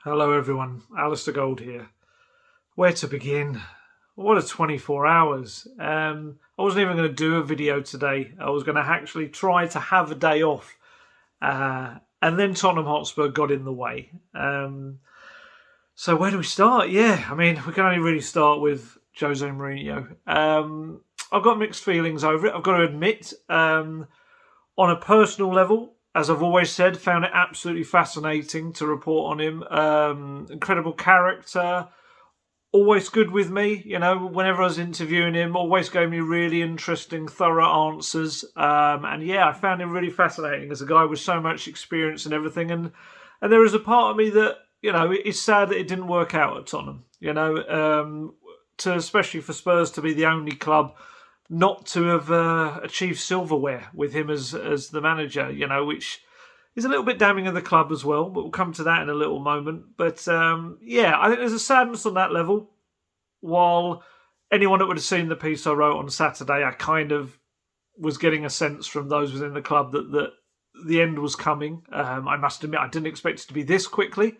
Hello everyone, Alistair Gold here. Where to begin? What a 24 hours. I wasn't even going to do a video today. I was going to actually try to have a day off. And then Tottenham Hotspur got in the way. So where do we start? We can only really start with Jose Mourinho. I've got mixed feelings over it, I've got to admit. On a personal level, as I've always said, found it absolutely fascinating to report on him. Incredible character, always good with me. Whenever I was interviewing him, always gave me really interesting, thorough answers. I found him really fascinating as a guy with so much experience and everything. And there is a part of me that, it's sad that it didn't work out at Tottenham. Especially for Spurs to be the only club not to have achieved silverware with him as the manager, which is a little bit damning of the club as well, but we'll come to that in a little moment. But I think there's a sadness on that level. While anyone that would have seen the piece I wrote on Saturday, I kind of was getting a sense from those within the club that the end was coming. I must admit, I didn't expect it to be this quickly.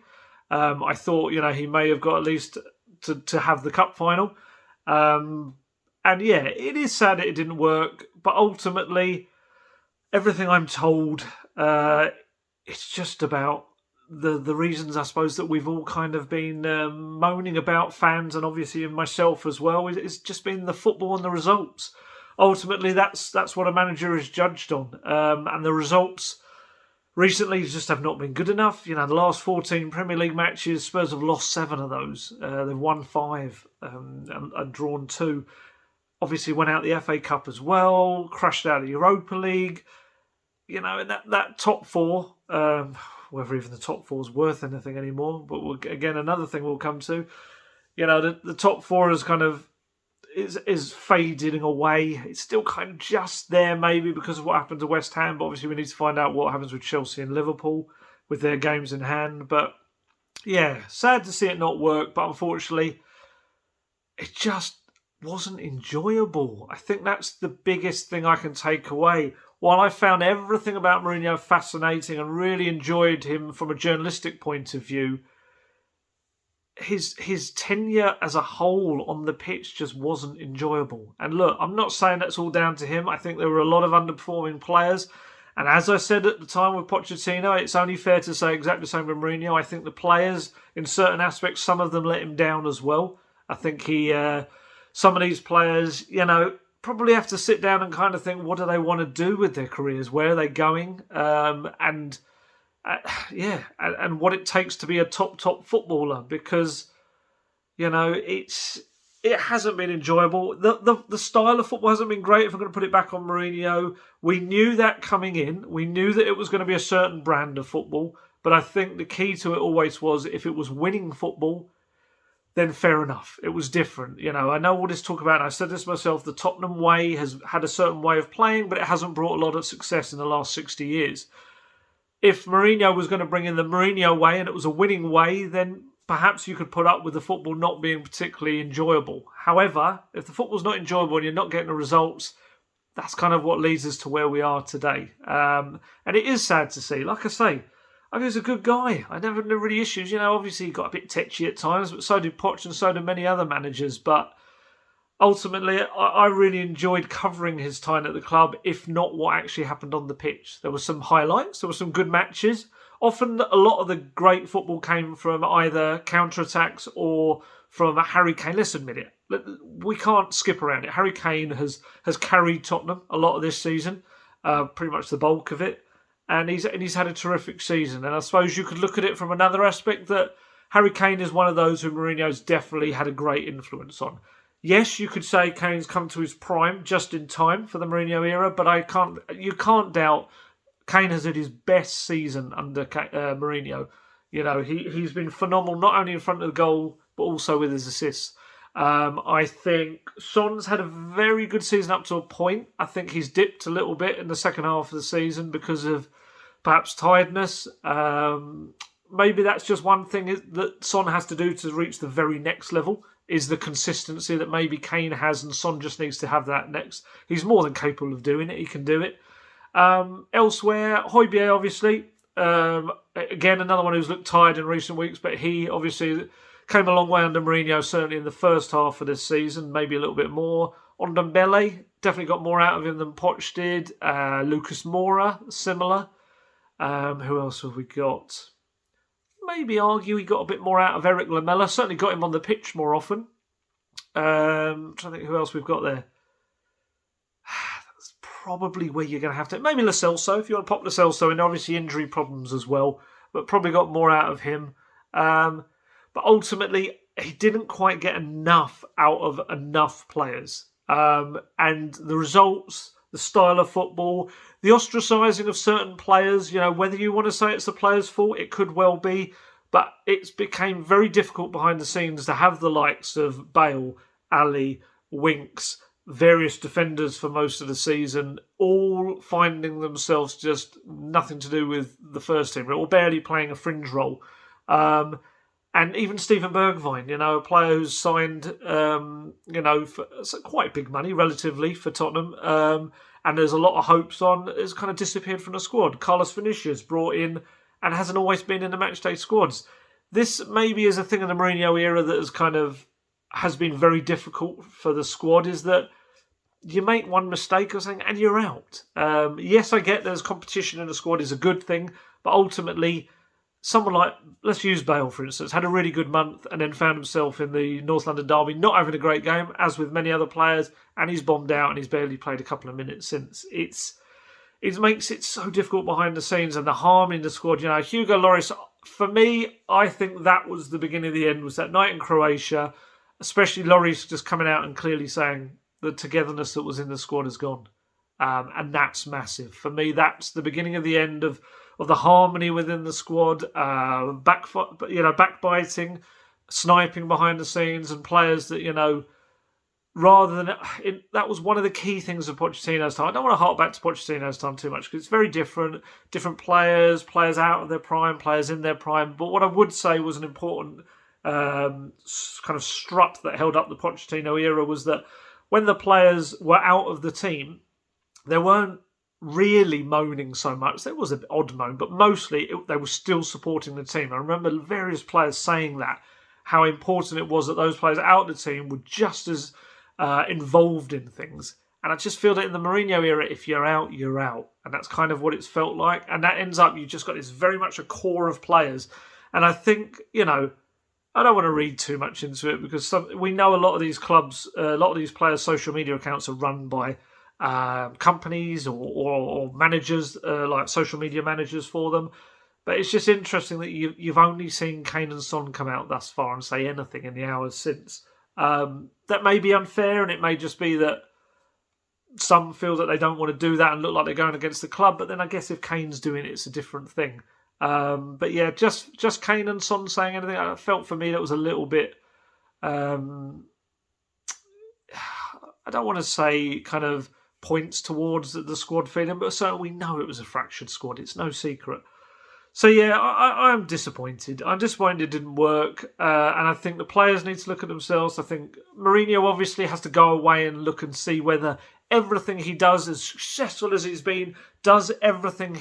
I thought, he may have got at least to have the cup final. It is sad that it didn't work, but ultimately, everything I'm told, it's just about the reasons, I suppose, that we've all kind of been moaning about, fans and obviously myself as well. It's just been the football and the results. Ultimately, that's what a manager is judged on, and the results recently just have not been good enough. The last 14 Premier League matches, Spurs have lost 7 of those. They've won 5 and drawn 2. Obviously went out the FA Cup as well, crashed out of the Europa League. And that top 4, whether even the top 4 is worth anything anymore, but again, another thing we'll come to. The top 4 is kind of is fading away. It's still kind of just there maybe because of what happened to West Ham, but obviously we need to find out what happens with Chelsea and Liverpool with their games in hand. But sad to see it not work, but unfortunately it just wasn't enjoyable. I think that's the biggest thing I can take away. While I found everything about Mourinho fascinating and really enjoyed him from a journalistic point of view, his tenure as a whole on the pitch just wasn't enjoyable. And look, I'm not saying that's all down to him. I think there were a lot of underperforming players. And as I said at the time with Pochettino, it's only fair to say exactly the same with Mourinho. I think the players, in certain aspects, some of them let him down as well. I think some of these players, probably have to sit down and kind of think, what do they want to do with their careers? Where are they going? And what it takes to be a top footballer, because it hasn't been enjoyable. The style of football hasn't been great. If I'm going to put it back on Mourinho, we knew that coming in. We knew that it was going to be a certain brand of football, but I think the key to it always was, if it was winning football, then fair enough. It was different. I know all this talk about, and I said this myself, the Tottenham way has had a certain way of playing, but it hasn't brought a lot of success in the last 60 years. If Mourinho was going to bring in the Mourinho way and it was a winning way, then perhaps you could put up with the football not being particularly enjoyable. However, if the football's not enjoyable and you're not getting the results, that's kind of what leads us to where we are today. And it is sad to see. Like I say, I think he's a good guy. I never had really issues. Obviously he got a bit tetchy at times, but so did Poch and so did many other managers. But ultimately, I really enjoyed covering his time at the club, if not what actually happened on the pitch. There were some highlights. There were some good matches. Often a lot of the great football came from either counter-attacks or from Harry Kane. Let's admit it. We can't skip around it. Harry Kane has carried Tottenham a lot of this season, pretty much the bulk of it. And he's had a terrific season. And I suppose you could look at it from another aspect, that Harry Kane is one of those who Mourinho's definitely had a great influence on. Yes, you could say Kane's come to his prime just in time for the Mourinho era, but you can't doubt Kane has had his best season under Mourinho. He's been phenomenal, not only in front of the goal, but also with his assists. I think Son's had a very good season up to a point. I think he's dipped a little bit in the second half of the season because of perhaps tiredness. Maybe that's just one thing that Son has to do to reach the very next level, is the consistency that maybe Kane has, and Son just needs to have that next. He's more than capable of doing it. He can do it. Elsewhere, Højbjerg, obviously, Again, another one who's looked tired in recent weeks, but he obviously came a long way under Mourinho, certainly in the first half of this season, maybe a little bit more. Ndombele, definitely got more out of him than Poch did. Lucas Moura, similar. Who else have we got? Maybe argue he got a bit more out of Eric Lamela. Certainly got him on the pitch more often. I'm trying to think who else we've got there. That's probably where you're going to have to... Maybe Lo Celso, if you want to pop Lo Celso in. Obviously injury problems as well, but probably got more out of him. But ultimately, he didn't quite get enough out of enough players. And the results, the style of football, the ostracising of certain players, whether you want to say it's the players' fault, it could well be, but it's became very difficult behind the scenes to have the likes of Bale, Ali, Winks, various defenders for most of the season, all finding themselves just nothing to do with the first team, or barely playing a fringe role. And even Steven Bergwijn, a player who's signed, for quite big money, relatively, for Tottenham, and there's a lot of hopes on, has kind of disappeared from the squad. Carlos Vinicius brought in and hasn't always been in the matchday squads. This maybe is a thing in the Mourinho era that has been very difficult for the squad, is that you make one mistake or something and you're out. Yes, I get there's competition in the squad is a good thing, but ultimately... Someone like, let's use Bale for instance, had a really good month and then found himself in the North London derby not having a great game, as with many other players, and he's bombed out and he's barely played a couple of minutes since. It makes it so difficult behind the scenes, and the harm in the squad. Hugo Lloris, for me, I think that was the beginning of the end, was that night in Croatia, especially Lloris just coming out and clearly saying the togetherness that was in the squad has gone. And that's massive. For me, that's the beginning of the end of the harmony within the squad, backbiting, sniping behind the scenes, and players that, rather than... that was one of the key things of Pochettino's time. I don't want to hark back to Pochettino's time too much, because it's very different. Different players out of their prime, players in their prime. But what I would say was an important kind of strut that held up the Pochettino era was that when the players were out of the team, they weren't really moaning so much. There was an odd moan, but mostly they were still supporting the team. I remember various players saying that, how important it was that those players out of the team were just as involved in things. And I just feel that in the Mourinho era, if you're out, you're out. And that's kind of what it's felt like. And that ends up, you've just got this very much a core of players. And I think, I don't want to read too much into it, because we know a lot of these clubs, a lot of these players' social media accounts are run by companies or managers, like social media managers for them. But it's just interesting that you've only seen Kane and Son come out thus far and say anything in the hours since. That may be unfair, and it may just be that some feel that they don't want to do that and look like they're going against the club. But then I guess if Kane's doing it, it's a different thing. But yeah, just Kane and Son saying anything, I felt for me that was a little bit... I don't want to say kind of points towards the squad feeling, but certainly we know it was a fractured squad. It's no secret. So yeah, I'm disappointed. I'm disappointed it didn't work, and I think the players need to look at themselves. I think Mourinho obviously has to go away and look and see whether everything he does, as successful as he's been, does everything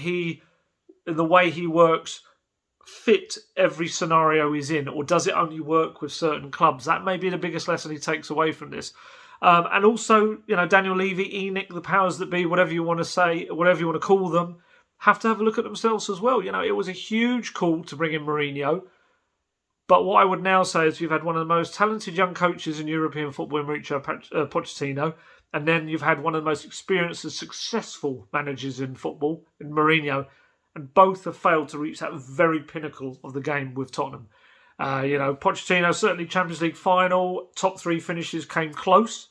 the way he works fit every scenario he's in, or does it only work with certain clubs? That may be the biggest lesson he takes away from this. And also, Daniel Levy, ENIC, the powers that be, whatever you want to say, whatever you want to call them, have to have a look at themselves as well. It was a huge call to bring in Mourinho. But what I would now say is you've had one of the most talented young coaches in European football in Maurizio Pochettino, and then you've had one of the most experienced and successful managers in football in Mourinho, and both have failed to reach that very pinnacle of the game with Tottenham. Pochettino, certainly Champions League final, top three finishes came close.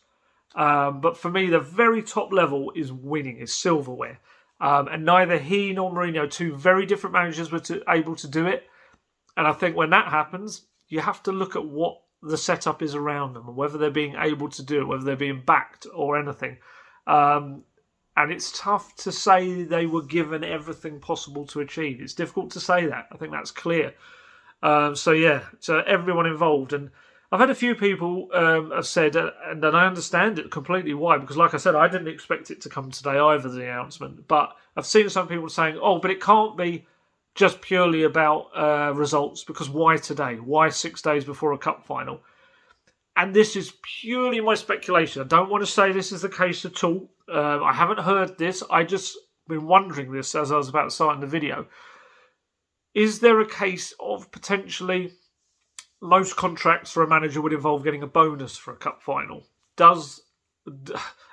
But for me, the very top level is winning, is silverware. And neither he nor Mourinho, two very different managers, were able to do it. And I think when that happens, you have to look at what the setup is around them and whether they're being able to do it, whether they're being backed or anything. And it's tough to say they were given everything possible to achieve. It's difficult to say that. I think that's clear. So everyone involved. And I've had a few people have said, and I understand it completely why, because like I said, I didn't expect it to come today either, the announcement. But I've seen some people saying, but it can't be just purely about results, because why today? Why 6 days before a cup final? And this is purely my speculation. I don't want to say this is the case at all. I haven't heard this. I just been wondering this as I was about to start in the video. Is there a case of potentially most contracts for a manager would involve getting a bonus for a cup final?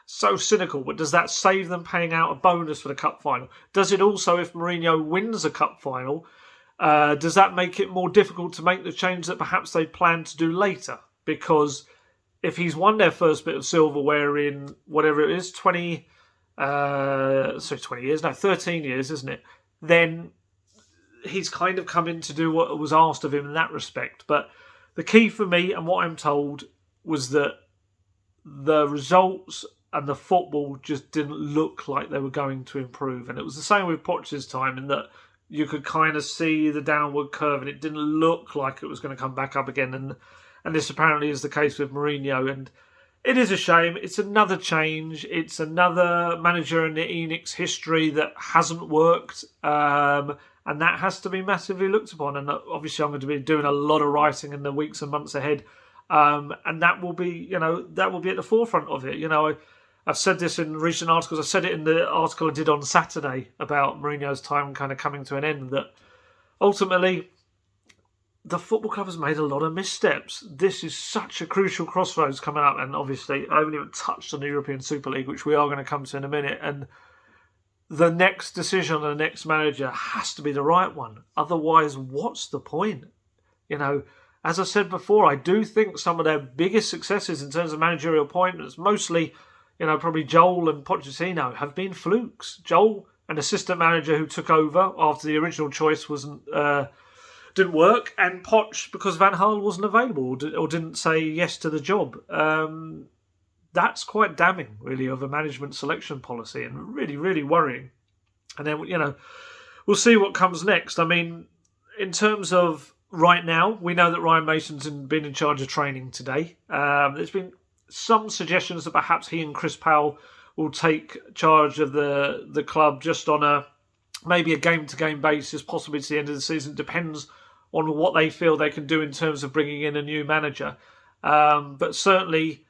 So cynical, but does that save them paying out a bonus for the cup final? Does it also, if Mourinho wins a cup final, does that make it more difficult to make the change that perhaps they plan to do later? Because if he's won their first bit of silverware in whatever it is, 13 years, isn't it? Then he's kind of come in to do what was asked of him in that respect. But the key for me, and what I'm told, was that the results and the football just didn't look like they were going to improve. And it was the same with Poch's time, in that you could kind of see the downward curve and it didn't look like it was going to come back up again. And this apparently is the case with Mourinho. And it is a shame. It's another change. It's another manager in the Enix history that hasn't worked. And that has to be massively looked upon. And obviously I'm going to be doing a lot of writing in the weeks and months ahead. And that will be, at the forefront of it. I've said this in recent articles. I said it in the article I did on Saturday about Mourinho's time kind of coming to an end, that ultimately the football club has made a lot of missteps. This is such a crucial crossroads coming up. And obviously I haven't even touched on the European Super League, which we are going to come to in a minute. And the next decision on the next manager has to be the right one. Otherwise, what's the point? As I said before, I do think some of their biggest successes in terms of managerial appointments, mostly, probably Joel and Pochettino, have been flukes. Joel, an assistant manager who took over after the original choice didn't work, and Poch because Van Gaal wasn't available or didn't say yes to the job. That's quite damning, really, of a management selection policy, and really, really worrying. And then, we'll see what comes next. I mean, in terms of right now, we know that Ryan Mason's been in charge of training today. There's been some suggestions that perhaps he and Chris Powell will take charge of the club just on maybe a game-to-game basis, possibly to the end of the season. Depends on what they feel they can do in terms of bringing in a new manager. But certainly,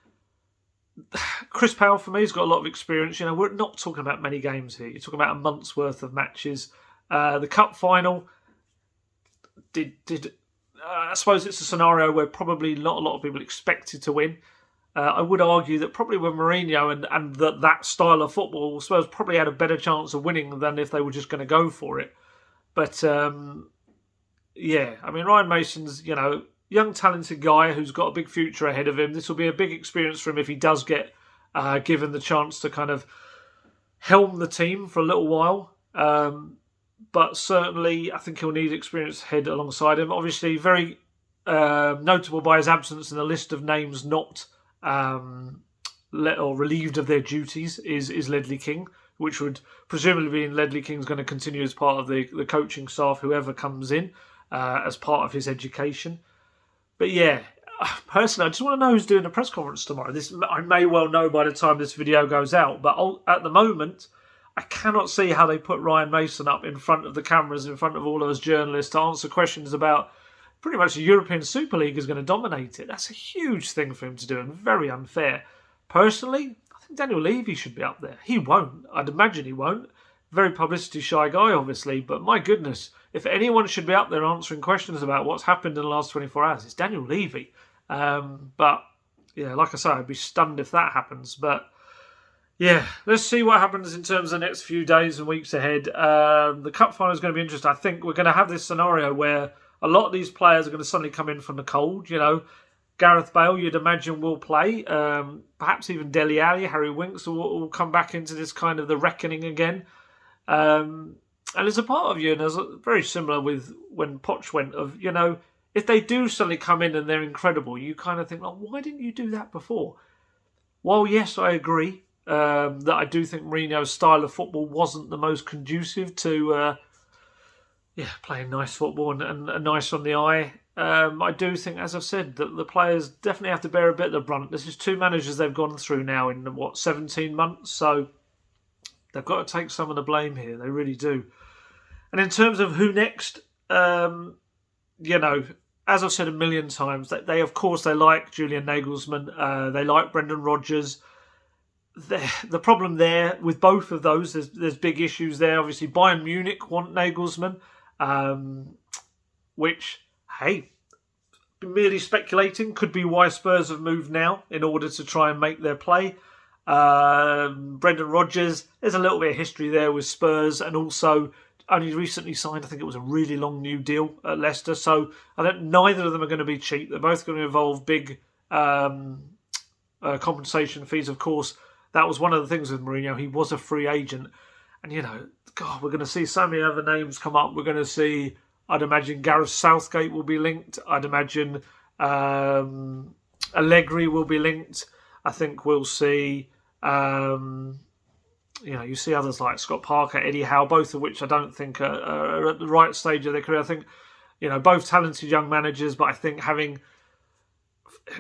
Chris Powell, for me, has got a lot of experience. We're not talking about many games here. You're talking about a month's worth of matches. The cup final, I suppose it's a scenario where probably not a lot of people expected to win. I would argue that probably with Mourinho and that style of football, Spurs probably had a better chance of winning than if they were just going to go for it. But Ryan Mason's, young talented guy who's got a big future ahead of him. This will be a big experience for him if he does get given the chance to kind of helm the team for a little while. But certainly, I think he'll need experienced head alongside him. Obviously, very notable by his absence in the list of names not relieved of their duties is Ledley King, which would presumably mean Ledley King's going to continue as part of the coaching staff, whoever comes in, as part of his education. But yeah, personally, I just want to know who's doing the press conference tomorrow. This I may well know by the time this video goes out, but at the moment, I cannot see how they put Ryan Mason up in front of the cameras, in front of all of us journalists, to answer questions about pretty much the European Super League is going to dominate it. That's a huge thing for him to do and very unfair. Personally, I think Daniel Levy should be up there. He won't. I'd imagine he won't. Very publicity shy guy, obviously, but my goodness, if anyone should be up there answering questions about what's happened in the last 24 hours, it's Daniel Levy. But yeah, like I say, I'd be stunned if that happens. But yeah, let's see what happens in terms of the next few days and weeks ahead. The cup final is going to be interesting. I think we're going to have this scenario where a lot of these players are going to suddenly come in from the cold. Gareth Bale, you'd imagine, will play. Perhaps even Dele Alli, Harry Winks will come back into this kind of the reckoning again. And there's a part of you, and there's very similar with when Poch went, of, if they do suddenly come in and they're incredible, you kind of think, why didn't you do that before? While, yes, I agree that I do think Mourinho's style of football wasn't the most conducive to playing nice football and nice on the eye. I do think, as I've said, that the players definitely have to bear a bit of the brunt. This is 2 managers they've gone through now in, 17 months? So they've got to take some of the blame here. They really do. And in terms of who next, you know, as I've said a million times, they of course they like Julian Nagelsmann, they like Brendan Rodgers. The problem there with both of those, there's big issues there. Obviously, Bayern Munich want Nagelsmann, which, hey, merely speculating, could be why Spurs have moved now in order to try and make their play. Brendan Rodgers, there's a little bit of history there with Spurs, and also only recently signed, I think it was a really long new deal at Leicester. So neither of them are going to be cheap. They're both going to involve big compensation fees. Of course, that was one of the things with Mourinho. He was a free agent. And, you know, God, we're going to see so many other names come up. We're going to see, I'd imagine Gareth Southgate will be linked. I'd imagine Allegri will be linked. I think we'll see, you see others like Scott Parker, Eddie Howe, both of which I don't think are at the right stage of their career. I think, both talented young managers, but I think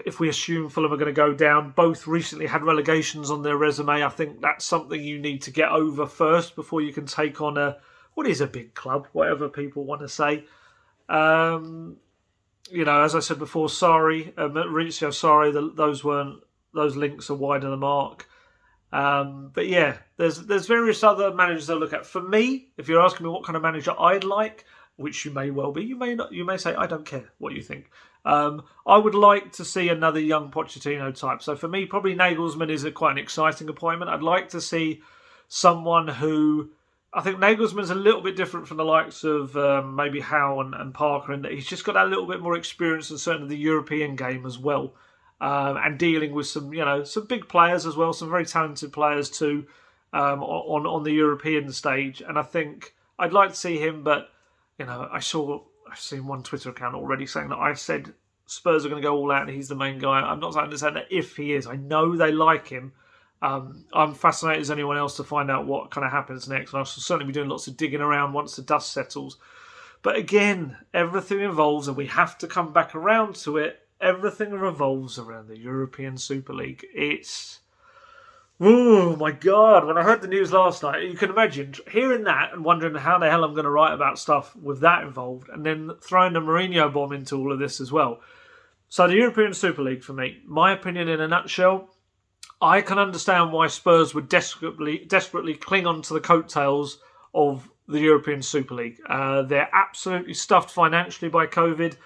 if we assume Fulham are going to go down, both recently had relegations on their resume. I think that's something you need to get over first before you can take on what is a big club, whatever people want to say. As I said before, Maurizio Sarri, those links are wide of the mark. But yeah, there's various other managers I'll look at. For me, if you're asking me what kind of manager I'd like, which you may well be, you may not. You may say I don't care what you think. I would like to see another young Pochettino type. So for me, probably Nagelsmann is quite an exciting appointment. I'd like to see someone who, I think Nagelsmann's a little bit different from the likes of maybe Howe and Parker, in that he's just got that little bit more experience in certainly the European game as well, and dealing with some big players as well, some very talented players too, on the European stage. And I think I'd like to see him, but I've seen one Twitter account already saying that I've said Spurs are going to go all out and he's the main guy. I'm not saying that if he is. I know they like him. I'm fascinated as anyone else to find out what kind of happens next. And I'll certainly be doing lots of digging around once the dust settles. But again, everything evolves, and we have to come back around to it. Everything revolves around the European Super League. Oh my God, when I heard the news last night, you can imagine hearing that and wondering how the hell I'm going to write about stuff with that involved, and then throwing the Mourinho bomb into all of this as well. So the European Super League, for me, my opinion in a nutshell, I can understand why Spurs would desperately cling on to the coattails of the European Super League. They're absolutely stuffed financially by COVID,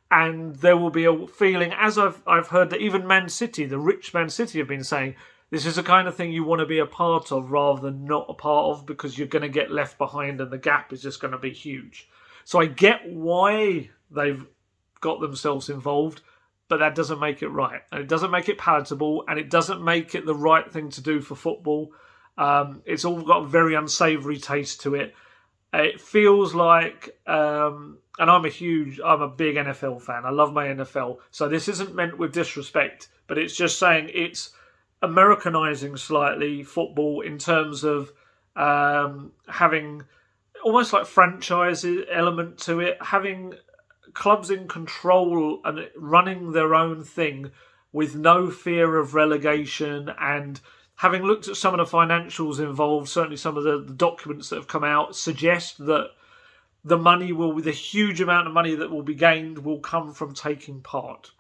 and there will be a feeling, as I've heard that even Man City, the rich Man City, have been saying, this is the kind of thing you want to be a part of rather than not a part of, because you're going to get left behind and the gap is just going to be huge. So I get why they've got themselves involved, but that doesn't make it right. And it doesn't make it palatable, and it doesn't make it the right thing to do for football. It's all got a very unsavoury taste to it. It feels like, and I'm a big NFL fan. I love my NFL. So this isn't meant with disrespect, but it's just saying it's Americanizing slightly football in terms of having almost like franchise element to it, having clubs in control and running their own thing with no fear of relegation. And having looked at some of the financials involved, certainly some of the documents that have come out suggest that the huge amount of money that will be gained will come from taking part.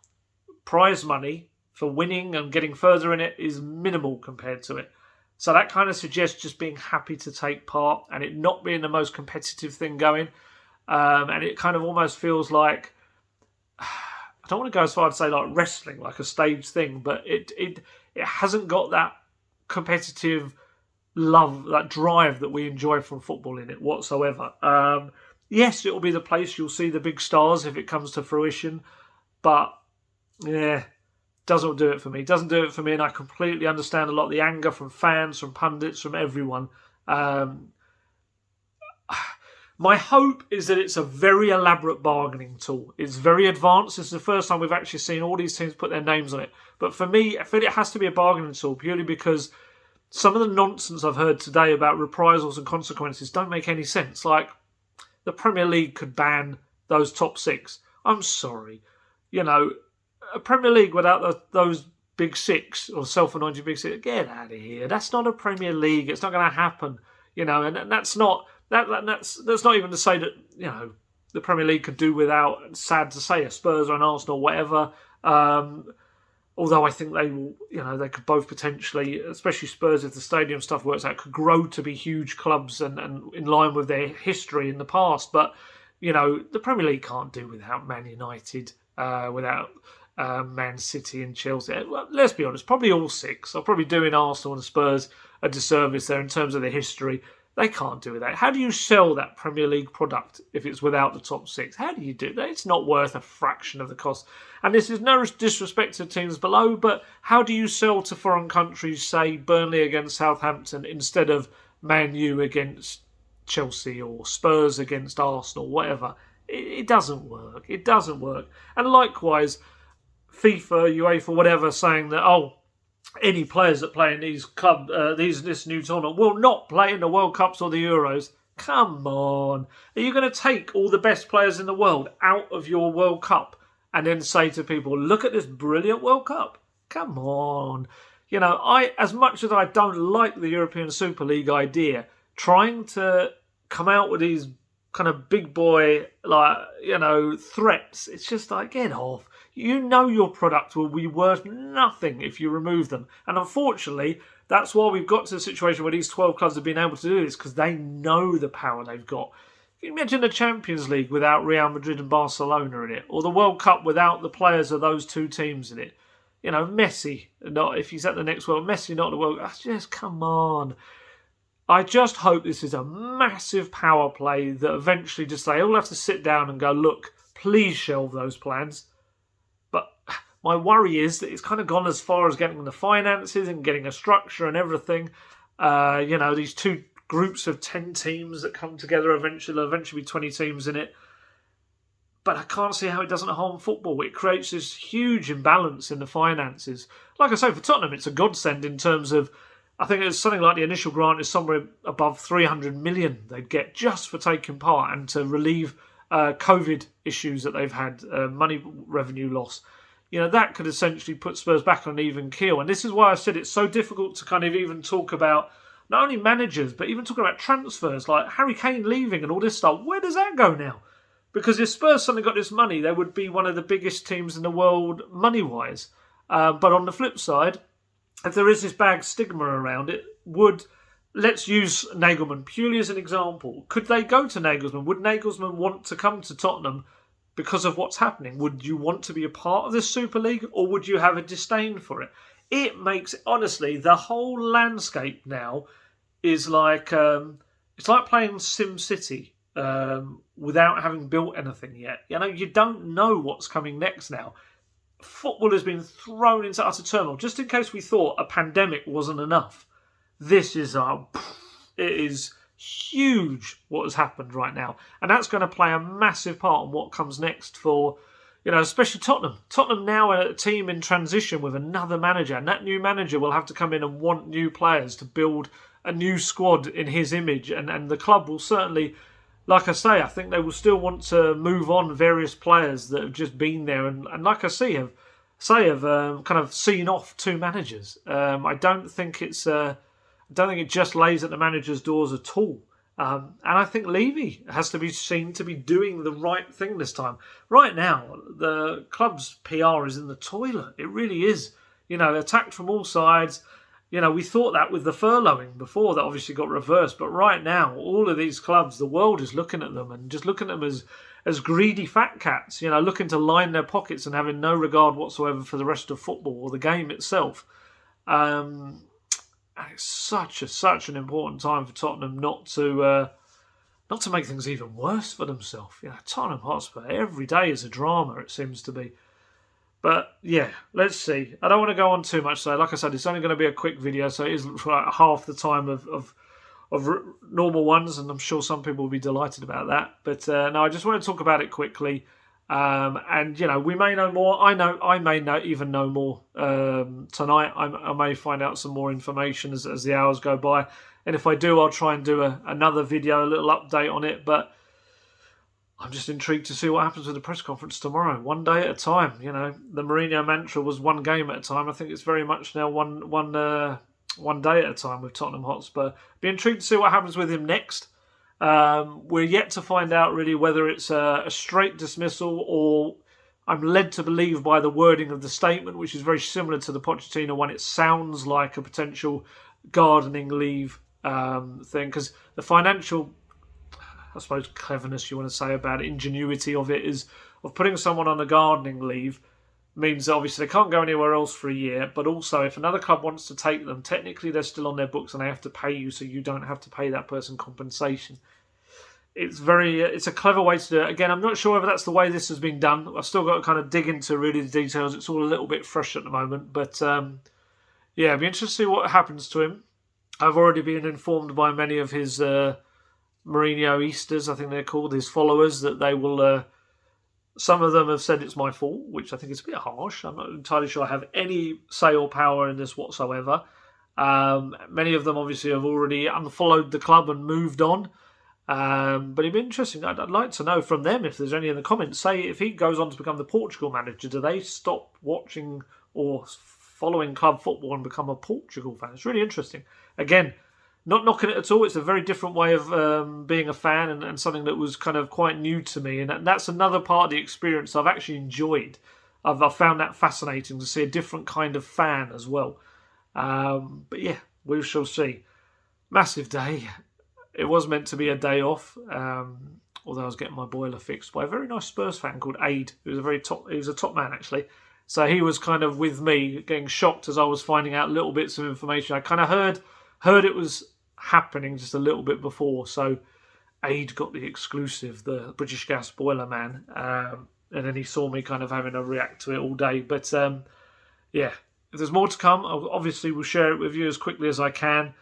Prize money for winning and getting further in it is minimal compared to it. So that kind of suggests just being happy to take part and it not being the most competitive thing going. And it kind of almost feels like, I don't want to go as far as to say like wrestling, like a staged thing, but it hasn't got that competitive love, that drive that we enjoy from football in it whatsoever. Yes, it will be the place you'll see the big stars if it comes to fruition, but yeah, doesn't do it for me. Doesn't do it for me, and I completely understand a lot of the anger from fans, from pundits, from everyone. My hope is that it's a very elaborate bargaining tool. It's very advanced. This is the first time we've actually seen all these teams put their names on it. But for me, I feel it has to be a bargaining tool purely because some of the nonsense I've heard today about reprisals and consequences don't make any sense. Like, the Premier League could ban those top six. I'm sorry. A Premier League without those big six, or self-anointed big six, get out of here. That's not a Premier League. It's not going to happen. And that's not That's not even to say that, you know, the Premier League could do without, sad to say, a Spurs or an Arsenal or whatever. Although I think they will, you know, they could both potentially, especially Spurs if the stadium stuff works out, could grow to be huge clubs and in line with their history in the past. But, you know, the Premier League can't do without Man United, without Man City and Chelsea. Well, let's be honest, probably all six. I'm probably doing Arsenal and Spurs a disservice there in terms of their history. They can't do that. How do you sell that Premier League product if it's without the top six? How do you do that? It's not worth a fraction of the cost. And this is no disrespect to teams below, but how do you sell to foreign countries, say, Burnley against Southampton instead of Man U against Chelsea or Spurs against Arsenal, whatever? It doesn't work. It doesn't work. And likewise, FIFA, UEFA, whatever, saying that, any players that play in these this new tournament will not play in the World Cups or the Euros. Come on. Are you going to take all the best players in the world out of your World Cup and then say to people, look at this brilliant World Cup? Come on. You know, as much as I don't like the European Super League idea, trying to come out with these kind of big boy, threats, it's just like, get off. You know your product will be worth nothing if you remove them. And unfortunately, that's why we've got to the situation where these 12 clubs have been able to do this, because they know the power they've got. Can you imagine the Champions League without Real Madrid and Barcelona in it? Or the World Cup without the players of those two teams in it? You know, Messi, not if he's at the next World, Messi not the World Cup. Just come on. I just hope this is a massive power play that eventually just they all have to sit down and go, look, please shelve those plans. But my worry is that it's kind of gone as far as getting the finances and getting a structure and everything. These two groups of 10 teams that come together eventually, there'll eventually be 20 teams in it. But I can't see how it doesn't harm football. It creates this huge imbalance in the finances. Like I say, for Tottenham, it's a godsend in terms of, I think it's something like the initial grant is somewhere above 300 million they'd get just for taking part and to relieve COVID issues that they've had, money revenue loss. You know, that could essentially put Spurs back on an even keel. And this is why I said it's so difficult to kind of even talk about not only managers, but even talking about transfers, like Harry Kane leaving and all this stuff. Where does that go now? Because if Spurs suddenly got this money, they would be one of the biggest teams in the world money-wise. But on the flip side, if there is this bad stigma around it, let's use Nagelsmann purely as an example. Could they go to Nagelsmann? Would Nagelsmann want to come to Tottenham because of what's happening? Would you want to be a part of this Super League, or would you have a disdain for it? It makes, honestly, the whole landscape now is like, it's like playing Sim City without having built anything yet. You know, you don't know what's coming next now. Football has been thrown into utter turmoil. Just in case we thought a pandemic wasn't enough, this is it is huge what has happened right now, and that's going to play a massive part in what comes next for, you know, especially Tottenham. Tottenham now are a team in transition with another manager, and that new manager will have to come in and want new players to build a new squad in his image, and the club will certainly, like I say, I think they will still want to move on various players that have just been there and like I say, have kind of seen off two managers. I don't think it just lays at the manager's doors at all. And I think Levy has to be seen to be doing the right thing this time. Right now, the club's PR is in the toilet. It really is. You know, attacked from all sides. You know, we thought that with the furloughing before, that obviously got reversed. But right now, all of these clubs, the world is looking at them and just looking at them as greedy fat cats, you know, looking to line their pockets and having no regard whatsoever for the rest of football or the game itself. And it's such an important time for Tottenham not to make things even worse for themselves. You know, Tottenham Hotspur, every day is a drama, it seems to be. But yeah, let's see. I don't want to go on too much. So, like I said, it's only going to be a quick video, so it is like half the time of normal ones, and I'm sure some people will be delighted about that. But no, I just want to talk about it quickly. And you know, we may know more. I may even know more tonight. I may find out some more information as the hours go by, and if I do, I'll try and do another video, a little update on it. But I'm just intrigued to see what happens with the press conference tomorrow. One day at a time. You know, the Mourinho mantra was one game at a time. I think it's very much now one day at a time with Tottenham Hotspur. Be intrigued to see what happens with him next. We're yet to find out really whether it's a straight dismissal or I'm led to believe by the wording of the statement, which is very similar to the Pochettino one. It sounds like a potential gardening leave thing because the financial, I suppose, cleverness you want to say about it, ingenuity of it is of putting someone on a gardening leave means that obviously they can't go anywhere else for a year, but also if another club wants to take them, technically they're still on their books and they have to pay you, so you don't have to pay that person compensation. It's a clever way to do it. Again, I'm not sure whether that's the way this has been done. I've still got to kind of dig into really the details. It's all a little bit fresh at the moment, but yeah, it'd be interesting to see what happens to him. I've already been informed by many of his Mourinho Easters, I think they're called, his followers, that they will. Some of them have said it's my fault, which I think is a bit harsh. I'm not entirely sure I have any say or power in this whatsoever. Many of them obviously have already unfollowed the club and moved on. But it'd be interesting. I'd like to know from them if there's any in the comments. Say if he goes on to become the Portugal manager, do they stop watching or following club football and become a Portugal fan? It's really interesting. Again, not knocking it at all. It's a very different way of being a fan and something that was kind of quite new to me. And that's another part of the experience I've actually enjoyed. I've found that fascinating to see a different kind of fan as well. But yeah, we shall see. Massive day. It was meant to be a day off, although I was getting my boiler fixed by a very nice Spurs fan called Aid, who was he was a top man actually. So he was kind of with me, getting shocked as I was finding out little bits of information. I kind of heard it was happening just a little bit before. So Aid got the exclusive, the British Gas boiler man, and then he saw me kind of having to react to it all day. But yeah, if there's more to come, obviously we'll share it with you as quickly as I can.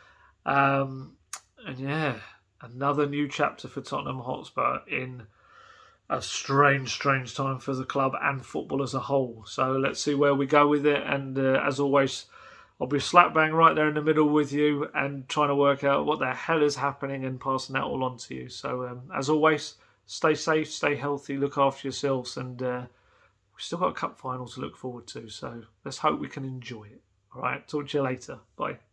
And yeah, another new chapter for Tottenham Hotspur in a strange time for the club and football as a whole. So let's see where we go with it. And as always, I'll be slap bang right there in the middle with you and trying to work out what the hell is happening and passing that all on to you. So as always, stay safe, stay healthy, look after yourselves. And we've still got a cup final to look forward to. So let's hope we can enjoy it. All right, talk to you later. Bye.